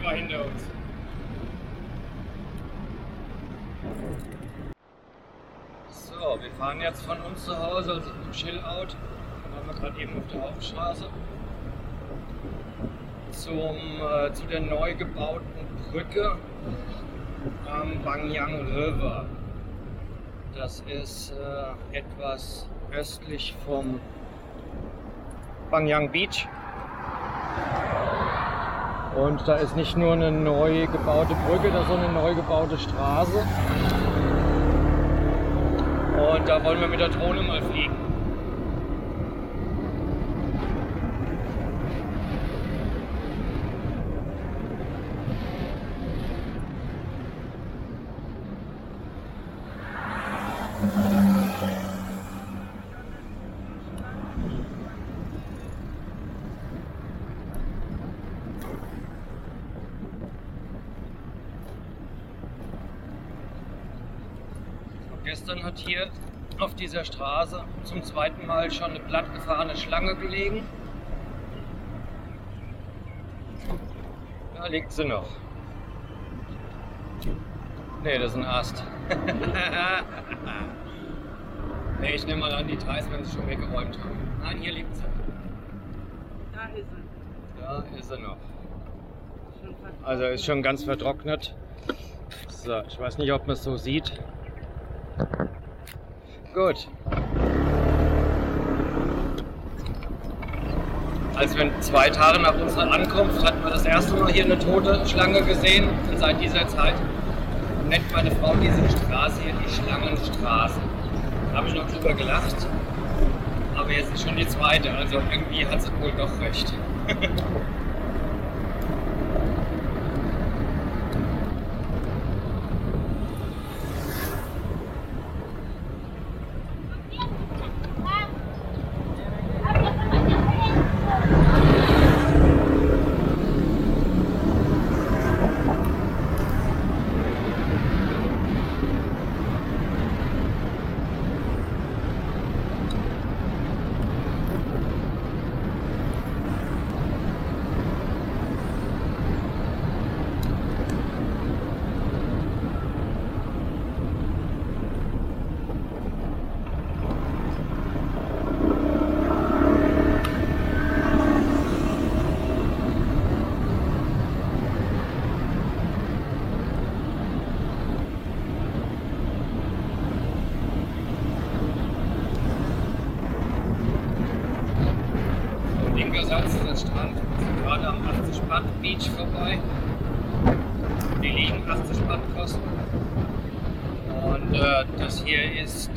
war hinter uns. So, wir fahren jetzt von uns zu Hause, also im Chill-Out. Dann waren wir gerade eben auf der Hauptstraße zu der neu gebauten Brücke am Bang Niang River. Das ist etwas östlich vom Bang Niang Beach. Und da ist nicht nur eine neu gebaute Brücke, da ist auch eine neu gebaute Straße. Und da wollen wir mit der Drohne mal fliegen. Gestern hat hier auf dieser Straße zum zweiten Mal schon eine plattgefahrene Schlange gelegen. Da liegt sie noch. Ne, das ist ein Ast. Ne, ich nehme mal an, die Thais, wenn sie schon weggeräumt haben. Nein, hier liegt sie. Da ist sie. Da ist sie noch. Also ist schon ganz vertrocknet. So, ich weiß nicht, ob man es so sieht. Gut. Als wir 2 Tage nach unserer Ankunft hatten wir das erste Mal hier eine tote Schlange gesehen. Und seit dieser Zeit nennt meine Frau diese Straße hier die Schlangenstraße. Da habe ich noch drüber gelacht. Aber jetzt ist schon die zweite, also irgendwie hat sie wohl doch recht. Strand, gerade am 80 Baht Beach vorbei. Die liegen 80 Baht kosten. Und das hier ist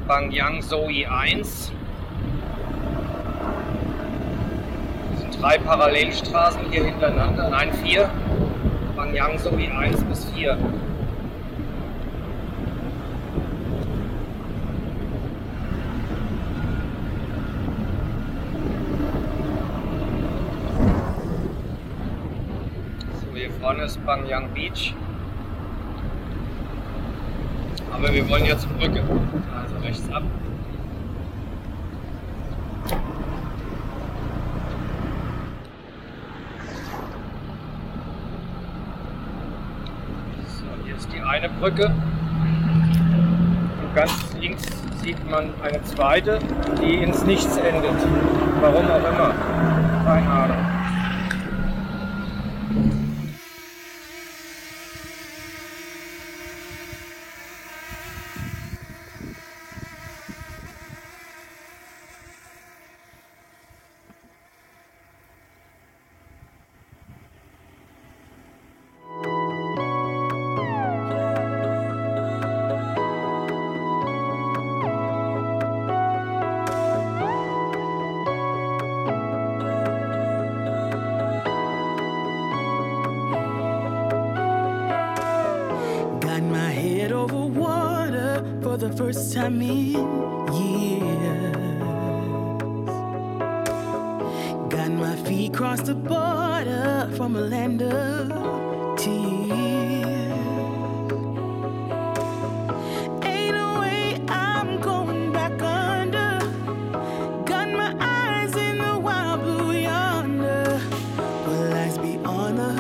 BangNiang Zoe 1. Das sind 3 Parallelstraßen hier hintereinander, nein 4. BangNiang Zoe 1 bis 4. Vorne ist BangNiang Beach, aber wir wollen jetzt zur Brücke, also rechts ab. So, hier ist die eine Brücke und ganz links sieht man eine zweite, die ins Nichts endet. Warum auch immer, keine Ahnung. The first time in years, got my feet across the border from a land of tears. Ain't no way I'm going back under. Got my eyes in the wild blue yonder. Will lights be on the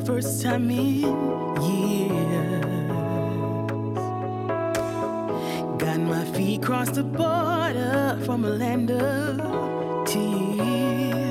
first time in years. Got my feet crossed the border from a land of tears.